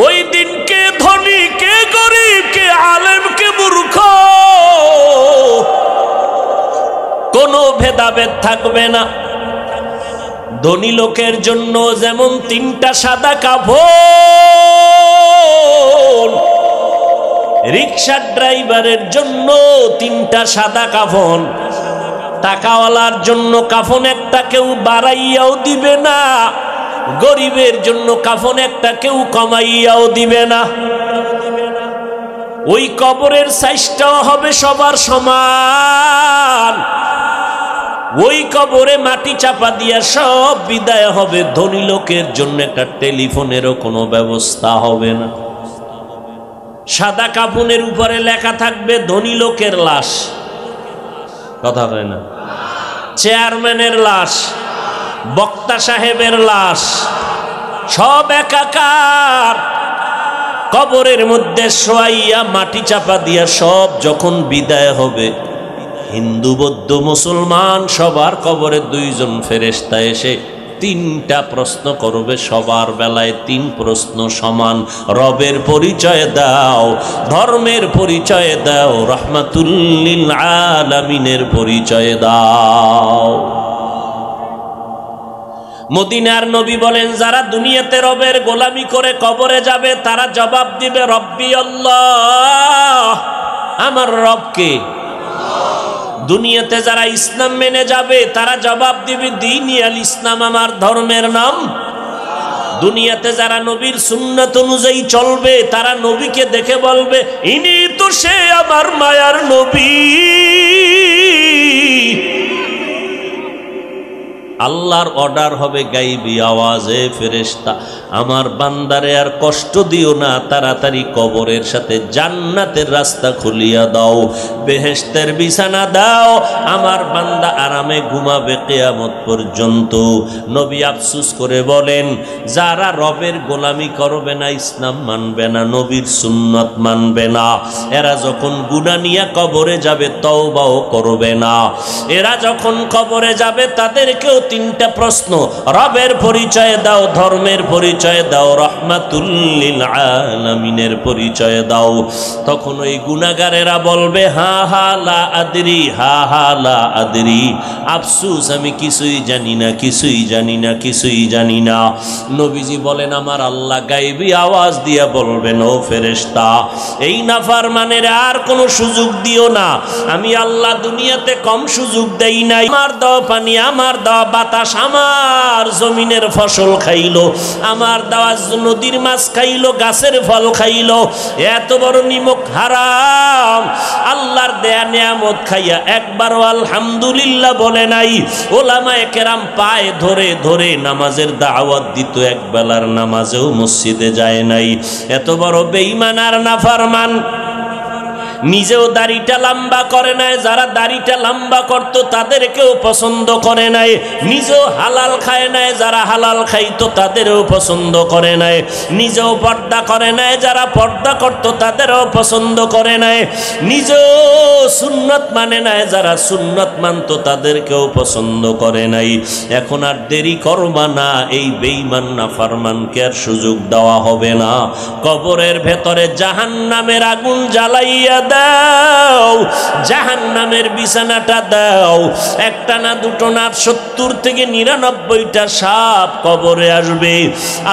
Speaker 1: ওই দিন কে ধনী, কে গরিব, কে আলেম, কে মূর্খ, কোনো ভেদাভেদ থাকবে না। ধনী লোকের জন্য যেমন 3টা সাদা কাফন, রিকশা ড্রাইভারের জন্য 3টা সাদা কাফন, টাকাওয়ালার জন্য কাফন একটা কেউ বাড়াইয়াও দিবে না, গরিবের জন্য কাফন একটা কেউ কমাইয়াও দিবে না। ওই কবরের সাইজটাও হবে সবার সমান। ওই কবরে মাটি চাপা দিয়া সব বিদায় হবে। ধনী লোকের জন্য একটা টেলিফোনেরও কোনো ব্যবস্থা হবে না। সাদা কাফনের উপরে লেখা থাকবে ধনী লোকের লাশ, কথা হয় না, চেয়ারম্যানের লাশ, বক্তা সাহেবের লাশ, সব একাকার কবরের মধ্যে শোয়াইয়া মাটি চাপা দিয়া সব যখন বিদায় হবে, হিন্দু বৌদ্ধ মুসলমান সবার কবরে 2 জন ফেরেশতা এসে 3টা প্রশ্ন করবে। সবার বেলায় 3 প্রশ্ন সমান। রবের পরিচয় দাও, ধর্মের পরিচয় দাও, রাহমাতুল লিল আলামিনের পরিচয় দাও। মদিনার নবী বলেন, যারা দুনিয়াতে রবের গোলামি করে কবরে যাবে তারা জবাব দিবে রব্বি আল্লাহ, আমার রবকে। দুনিয়াতে যারা ইসলাম মেনে যাবে তারা জবাব দিবে দীনি আল ইসলাম, আমার ধর্মের নাম। দুনিয়াতে যারা নবীর সুন্নাত অনুযায়ী চলবে তারা নবীকে দেখে বলবে ইনি তো সে আমার মায়ার নবী। আল্লাহর অর্ডার হবে গাইবি আওয়াজে, ফেরেশতা আমার বান্দারে আর কষ্ট দিও না, তাড়াতাড়ি কবরের সাথে জান্নাতের রাস্তা খুলিয়া দাও, বেহেশতের বিছানা দাও, আমার বান্দা আরামে ঘুমাবে কিয়ামত পর্যন্ত। নবী আফসোস করে বলেন, যারা রবের গোলামি করবে না, ইসলাম মানবে না, নবীর সুন্নাত মানবে না, এরা যখন গুনাহ নিয়ে কবরে যাবে তওবাও করবে না। এরা যখন কবরে যাবে তাদেরকেও 3টা প্রশ্ন, রবের পরিচয় দাও, ধর্মের পরিচয় দাও, রাহমাতুল লিল আলামিনের পরিচয় দাও। তখন ওই গুনাহগারেরা বলবে হা হা লা আদরি, হা হা লা আদরি, আফসোস আমি কিছুই জানি না, কিছুই জানি না, কিছুই জানি না। নবীজি বলেন, আমার আল্লাহ গায়বী আওয়াজ দিয়া বলবেন, ও ফেরেশতা এই নাফরমানের আর কোনো সুযোগ দিও না। আমি আল্লাহ দুনিয়াতে কম সুযোগ দেই নাই। আমার দাও পানি, আমার দাও বাতাস, আমার জমিনের ফসল খাইলো, আমার দেওয়া নদীর মাছ খাইলো, গাছের ফল খাইলো, এত বড় নিমক হারাম আল্লাহর দেয়া নিয়ামত খাইয়া একবারও আলহামদুলিল্লাহ বলে নাই। ওলামায়ে কেরাম পায়ে ধরে ধরে নামাজের দাওয়াত দিত, এক বেলার নামাজেও মসজিদে যায় নাই। এত বড় বেঈমান আর নাফরমান। নিজেও দাড়িটা লম্বা করে নাই, যারা দাড়িটা লম্বা করত তাদেরকেও পছন্দ করে নাই। নিজেও হালাল খায় নাই, যারা হালাল খাইতো তাদেরও পছন্দ করে নাই। নিজেও পর্দা করে নাই, যারা পর্দা করত তাদেরও পছন্দ করে নাই। নিজেও সুন্নত মানে নাই, যারা সুন্নত মানত তাদেরকেও পছন্দ করে নাই। এখন আর দেরি করবা না, এই বেঈমান নাফরমানকে আর সুযোগ দেওয়া হবে না। কবরের ভেতরে জাহান্নামের আগুন জ্বালাইয়া দাও, জাহান্নামের বিছানাটা দাও। একটা না দুটো না, 70 থেকে 99টা সাপ কবরে আসবে।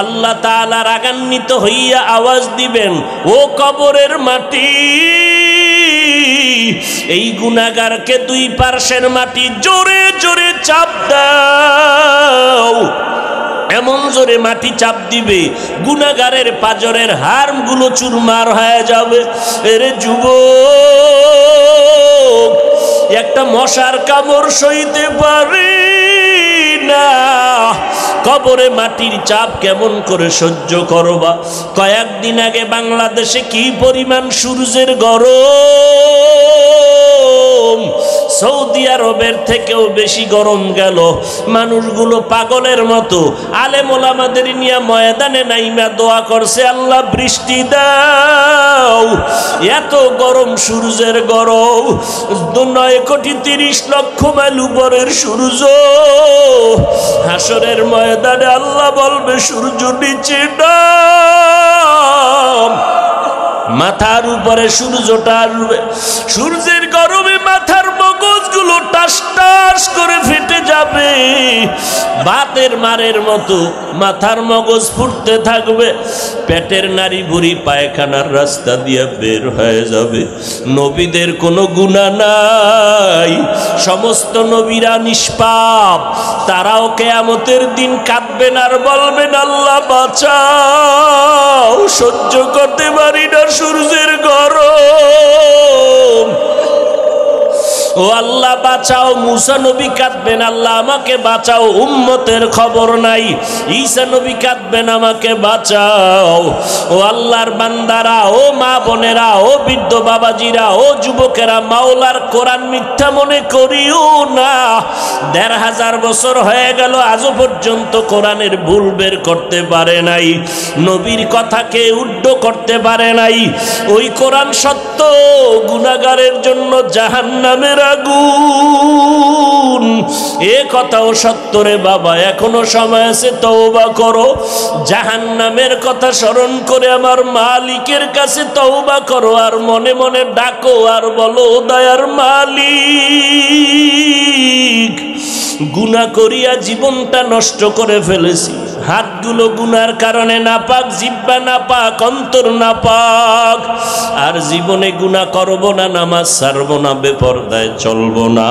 Speaker 1: আল্লাহ তাআলা রাগান্বিত হইয়া আওয়াজ দিবেন, ও কবরের মাটি, এই গুনাহগারকে 2 পার্শ্বের মাটি জোরে জোরে চাপ দাও। এমন জোরে মাটি চাপ দিবে গুনাহগারের পাজরের হাড়গুলো চুরমার হয়ে যাবে। এরে যুবক, একটা মশার কামড় সইতে পারি না। কবরে মাটির চাপ কেমন করে সহ্য করবা? কয়েকদিন আগে বাংলাদেশে কি পরিমাণ সূর্যের গরম, সৌদি আরবের থেকেও বেশি গরম গেল। মানুষগুলো পাগলের মতো আলেম ওলামাদের নিয়ে ময়দানে নাইমা দোয়া করছে, আল্লাহ বৃষ্টি দাও। এত গরম, সূর্যের গরম, 9,30,00,000 মাইল উপরের সূর্য। হাসরের ময়দানে আল্লাহ বলবে, সূর্য নিচে নাম। মাথার উপরে সূর্যটা আসবে, সূর্যের গরমে মাথার মগজগুলো টাস টাস করে ফেটে যাবে। বাতের মারের মতো মাথার মগজ ফুটতে থাকবে। পেটের নারী বুড়ি পায়খানার রাস্তা দিয়ে বের হয়ে যাবে। নবীদের কোনো গুনাহ নাই, সমস্ত নবীরা নিষ্পাপ। তারাও কিয়ামতের দিন কাঁদবেন আর বলবেন, আল্লাহ বাঁচাও, সহ্য করতে পারি না সূর্যের গরম। ও আল্লাহ বাঁচাও। মুসা নবী কাঁদবেন, আল্লাহ আমাকে বাঁচাও, উম্মতের খবর নাই। ঈসা নবী কাঁদবেন, আমাকে বাঁচাও। ও আল্লাহর বান্দারা, ও মা বোনেরা, ও বৃদ্ধ বাবাজিরা, ও যুবকেরা, মাওলার কোরআন মিথ্যা মনে করিও না। ১,৫০০ বছর হয়ে গেল, আজও পর্যন্ত কোরআনের ভুল বের করতে পারে নাই, নবীর কথাকে উড্ড করতে পারে নাই। ওই কোরআন সত্য, গুনাহগারের জন্য জাহান্নামের আগুন। এ কথাও সত্য রে বাবা, এখনো সময় আছে, তওবা করো। জাহান্নামের কথা স্মরণ করে আমার মালিকের কাছে তওবা করো, আর মনে মনে ডাকো আর বলো, দয়ার মালিক, গুনাহ করিয়া জীবনটা নষ্ট করে ফেলেছি। হাতগুলো গুনার কারণে নাপাক, জিহ্বা নাপাক, অন্তর নাপাক। আর জীবনে গুনাহ করব না, নামাজ ছাড়ব না, বেপরদায় চলব না।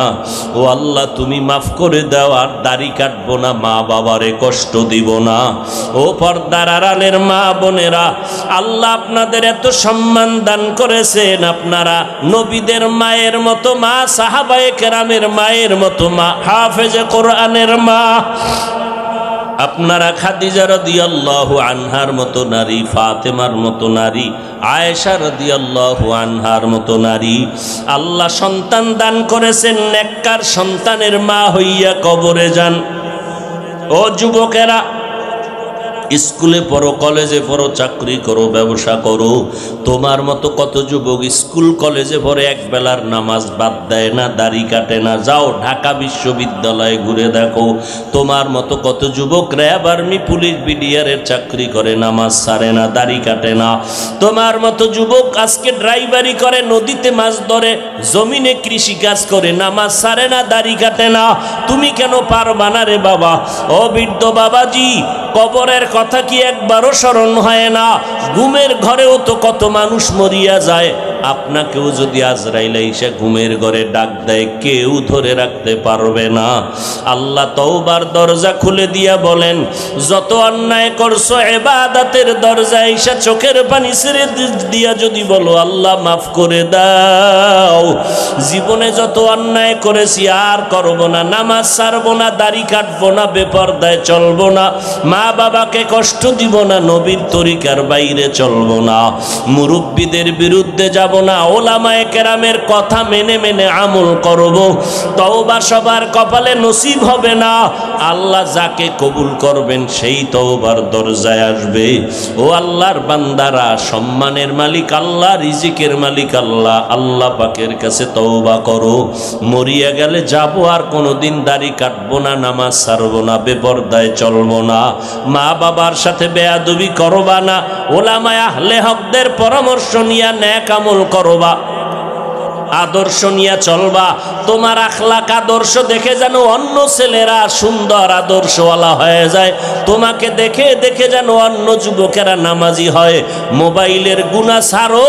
Speaker 1: ও আল্লাহ, তুমি মাফ করে দাও। আর দাড়ি কাটবো না, মা বাবারে কষ্ট দিব না। ও পর্দার আড়ালের মা বোনেরা, আল্লাহ আপনাদের এত সম্মান দান করেছেন। আপনারা নবীদের মায়ের মতো মা, সাহাবায়ে কেরামের মায়ের মতো মা, হাফেজে কোরআনের মা। আপনারা খাদিজা রাদিয়াল্লাহু আনহার মতো নারী, ফাতেমার মতো নারী, আয়েশা রাদিয়াল্লাহু আনহার মতো নারী। আল্লাহ সন্তান দান করেছেন, নেককার সন্তানের মা হইয়া কবরে যান। ও যুবকেরা, স্কুলে পড়ো, কলেজে পড়ো, চাকরি করো, ব্যবসা করো। তোমার মতো কত যুবক স্কুল কলেজে পড়ে এক বেলার নামাজ বাদ দেয় না, দাড়ি কাটে না। যাও ঢাকা বিশ্ববিদ্যালয়ে ঘুরে দেখো, তোমার মতো কত যুবক র্যাব, আর্মি, পুলিশ, বিডিআরের চাকরি করে, নামাজ ছাড়ে না, দাড়ি কাটে না। তোমার মতো যুবক আজকে ড্রাইভারি করে, নদীতে মাছ ধরে, জমিনে কৃষি কাজ করে, নামাজ ছাড়ে না, দাড়ি কাটে না। তুমি কেন পারবা না রে বাবা? ও বৃদ্ধ বাবাজি, কবরের কথা কি একবারও স্মরণ হয় না? ঘুমের ঘরেও তো কত মানুষ মরিয়া যায়। আপনাকেও যদি আজরাইল এসে ঘুমের ঘরে ডাক দেয়, কেউ ধরে রাখতে পারবে না। আল্লাহ তওবার দরজা খুলে দিয়া বলেন, যত অন্যায় করছো, ইবাদতের দরজা এসে চোখের পানি ছেড়ে দিয়া যদি বলো, আল্লাহ মাফ করে দাও, জীবনে যত অন্যায় করেছি আর করব না, নামাজ ছাড়বো না, দাড়ি কাটবো না, বেপরদায় চলবো না, মা বাবাকে কষ্ট দিব না, নবীর তরিকার বাইরে চলবো না, মুরব্বীদের বিরুদ্ধে যাব না, ওলামায়ে কেরামের কথা মেনে মেনে আমল করব। তওবা সবার কপালে নসিব হবে না। আল্লাহ যাকে কবুল করবেন সেই তওবার দরজায় আসবে। ও আল্লাহর বান্দারা, সম্মানের মালিক আল্লাহ, রিজিকের মালিক আল্লাহ, আল্লাহ পাকের কাছে তওবা করো। মরিয়া গেলে যাব, আর কোনোদিন দাড়ি কাটবো না, নামাজ ছাড়বো না, বেপরদায় চলবো না, মা বাবার সাথে বেয়াদবি করবা না, ওলামায়ে আহলে হকদের পরামর্শ নিয়ে নেক আমল করবা, আদর্শ নিয়ে চলবা। তোমার আখলাক আদর্শ দেখে যেন অন্য ছেলেরা সুন্দর আদর্শওয়ালা হয়ে যায়, তোমাকে দেখে দেখে যেন অন্য যুবকেরা নামাজি হয়। মোবাইলের গুনাহ ছাড়ো,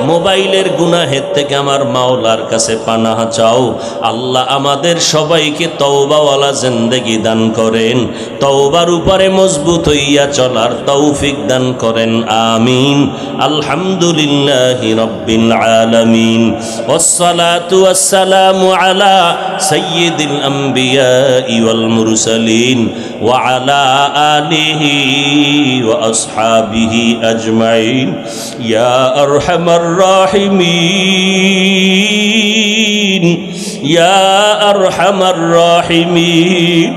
Speaker 1: মোবাইলের গুনাহের থেকে আমার মাওলার কাছে পানাহ চাও। আল্লাহ আমাদের সবাইকে তওবাওয়ালা জিন্দেগি দান করেন, তওবার উপরে মজবুত হইয়া চলার তৌফিক দান করেন। আমিন। আলহামদুলিল্লাহি রাব্বিল আলামিন। والصلاة والسلام على سيد الأنبياء والمرسلين وعلى آله وأصحابه أجمعين يا أرحم الراحمين يا أرحم الراحمين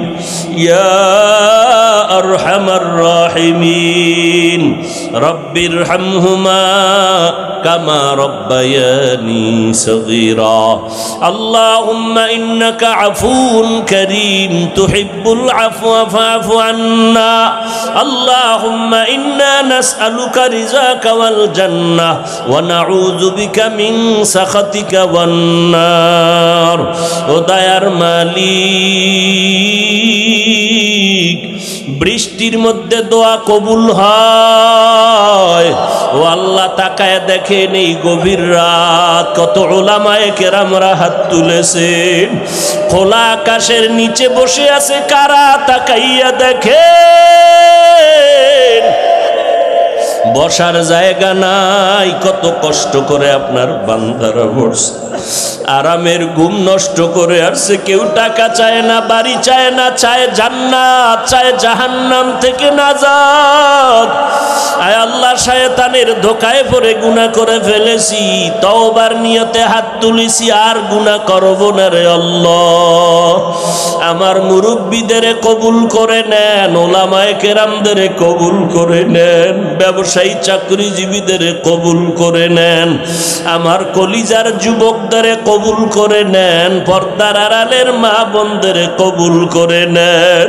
Speaker 1: يا أرحم الراحمين رب ارحمهما كما ربياني صغيرا اللهم إنك عفو كريم تحب العفو فاعف عنا اللهم إنا نسألك رضاك والجنة ونعوذ بك من سخطك والنار وديار মালিক বৃষ্টির মধ্যে দোয়া কবুল হয় ও আল্লাহ তাকায় দেখেন এই গভীর রাত কত উলামায়ে কেরামরা হাত তুলেছেন খোলা আকাশের নিচে বসে আছে কারা তাকাইয়া দেখেন বসার জায়গা নাই কত কষ্ট করে আপনার বান্দারা বসে আরামের ঘুম নষ্ট করে আসছে কেউ টাকা চায় না বাড়ি চায় না চায় জান্নাত চায় জাহান্নাম থেকে নাজাত আয় আল্লাহ শয়তানের ধোঁকায় পড়ে গুনাহ করে ফেলেছি তওবার নিয়তে হাত তুলেছি আর গুনাহ করব না রে আল্লাহ আমার মুরব্বিদের কবুল করে নেন ওলামায়ে কেরামদের কবুল করে নেন ব্যবসায়ী চাকরিজীবীদের কবুল করে নেন আমার কলিজার যুবকদের কবুল করে নেন পর্দার আড়ালের মা বোনদের কবুল করে নেন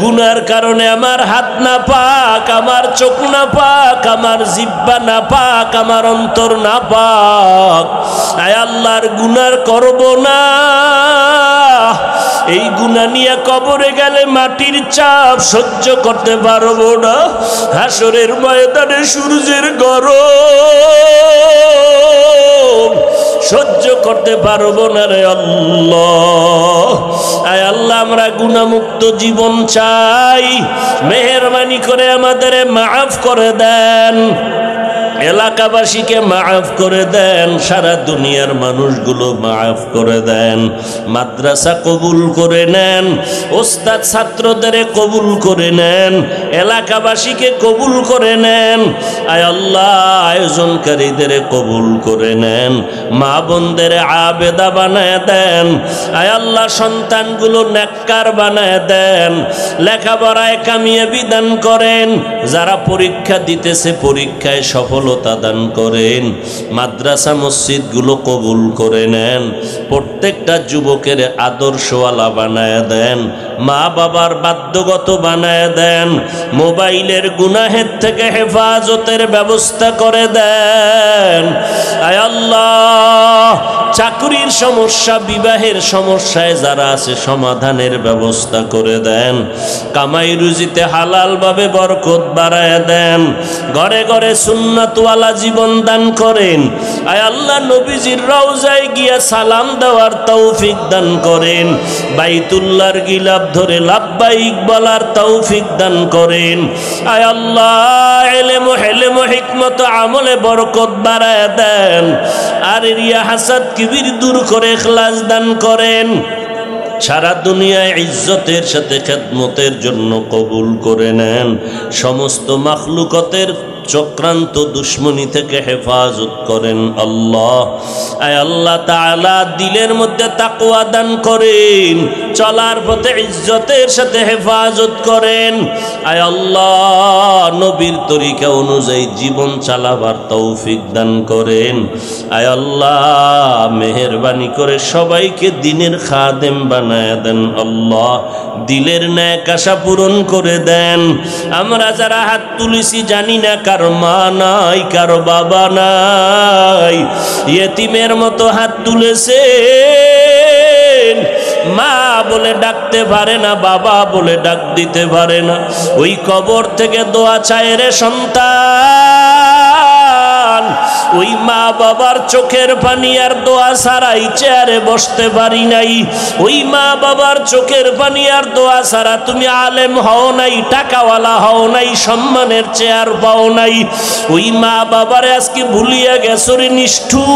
Speaker 1: গুনার কারণে আমার হাত না পাক আমার চোখ না পাক আমার জিহ্বা না পাক আমার অন্তর না পাক আয় আল্লাহর গুনার করব না এই গুনাহ নিয়ে কবরে গেলে মাটির চাপ সহ্য করতে পারবো না হাসরের ময়দানে সূর্যের গরম সহ্য করতে পারবো না রে আল্লাহ আয় আল্লাহ আমরা গুনাহমুক্ত জীবন চাই মেহেরবানি করে আমাদের মাফ করে দেন এলাকাবাসীকে মাফ করে দেন সারা দুনিয়ার মানুষগুলো মাফ করে দেন মাদ্রাসা কবুল করে নেন ওস্তাদ ছাত্রদের কবুল করে নেন এলাকাবাসীকে কবুল করে নেন আয় আল্লাহ আয়োজনকারীদের কবুল করে নেন মা বোনদের আবেদা বানায় দেন আয় আল্লাহ সন্তানগুলো নেককার বানায় দেন লেখাপড়ায় কামিয়াবি দান করেন যারা পরীক্ষা দিতেছে পরীক্ষায় সফল দান করেন মাদ্রাসা মসজিদগুলো কবুল করে নেন প্রত্যেকটা যুবকের আদর্শওয়ালা বানায় দেন মা বাবার বাধ্যগত বানায় দেন মোবাইলের গুনাহের থেকে হেফাজতের ব্যবস্থা করে দেন আয় আল্লাহ চাকরির সমস্যা বিবাহের সমস্যায় যারা আছে সমাধানের ব্যবস্থা করে দেন কামাই রুজিতে হালাল ভাবে বরকত বাড়ায় দেন ঘরে ঘরে সুন্নাতওয়ালা জীবন দান করেন আয় আল্লাহ নবীজির রওজায় গিয়া সালাম দেওয়ার তৌফিক দান করেন বাইতুল্লাহর গিলাফ ধরে লাব্বাইক বলার তৌফিক দান করেন আয় আল্লাহ ইলম ও হিলম ও হিকমত আমলে বরকত বাড়ায় দেন আর রিয়া হাসাদ কিবির দূর করে ইখলাস দান করেন সারা দুনিয়ায় ইজ্জতের সাথে খেদমতের জন্য কবুল করে নেন সমস্ত মাখলুকতের চক্রান্ত দুশ্মনী থেকে হেফাজত করেন আল্লাহ আয় আল্লাহ তাআলা দিলের মধ্যে তাকওয়া দান করেন চলার পথে ইজ্জতের সাথে হেফাজত করেন আয় আল্লাহ নবীর তরিকা অনুযায়ী জীবন চালাবার তৌফিক দান করেন আয় আল্লাহ মেহেরবানি করে সবাইকে দ্বীনের খাদেম বানায় দেন আল্লাহ দিলের ন্যাক আশা পূরণ করে দেন আমরা যারা হাত তুলেছি জানি না কারো মা নাই কারো বাবা নাই ইয়েতিমের মতো হাত তুলেছেন মা বলে ডাকতে পারে না বাবা বলে ডাক দিতে পারে না ওই কবর থেকে দোয়া চায় রে সন্তান ওই মা বাবার চোখের পানি আর দোয়া ছাড়াই চেয়ারে বসতে পারি নাই। ওই মা বাবার চোখের পানি আর দোয়া ছাড়া তুমি আলেম হও নাই, টাকাওয়ালা হও নাই, সম্মানের চেয়ার পাও নাই। ওই মা বাবারে আজকে ভুলিয়া গেছো রে নিষ্ঠুর।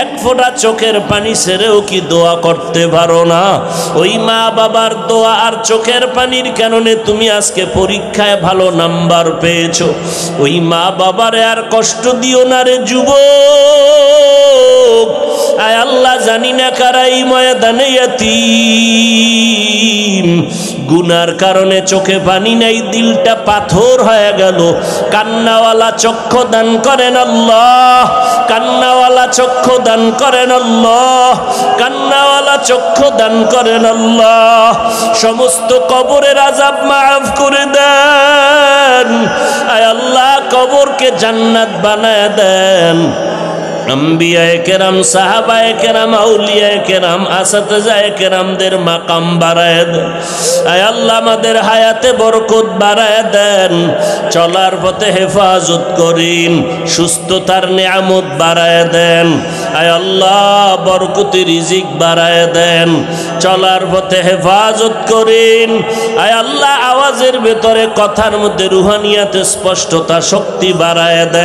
Speaker 1: এক ফোঁটা চোখের পানি ছেড়েও কি দোয়া করতে পারো না? ওই মা বাবার দোয়া আর চোখের পানির কারণে তুমি আজকে পরীক্ষায় ভালো নাম্বার পেয়েছো। ওই মা বাবারে আর কষ্ট দিও না রে যুবক। আয় আল্লাহ, জানি না কারা এই ময়দানে ইয়াতীম, গুনার কারণে চোখে পানি নাই, দিলটা পাথর হয়ে গেল। কান্নাওয়ালা চক্ষু দান করেন আল্লাহ, কান্নাওয়ালা চক্ষু দান করেন আল্লাহ, কান্নাওয়ালা চক্ষু দান করেন আল্লাহ। সমস্ত কবরের আযাব মাফ করে দেন। আয় আল্লাহ, কবরকে জান্নাত বানায় দেন। আম্বিয়ায়ে কেরাম, সাহাবায়ে কেরাম, আউলিয়ায়ে কেরাম, আসাতিজায়ে কেরামদের মাকাম বাড়ায় দেন। আয় আল্লাহ, আমাদের হায়াতে বরকত বাড়ায় দেন, চলার পথে হেফাজত করিন, সুস্থতার নিয়ামত বাড়ায় দেন। আয় আল্লাহ, বরকতি রিজিক বাড়ায় দেন, চলার পথে হেফাজত করিন। আয় আল্লাহ, আওয়াজের ভেতরে, কথার মধ্যে রুহানিয়াতে স্পষ্টতা, শক্তি বাড়ায় দেন।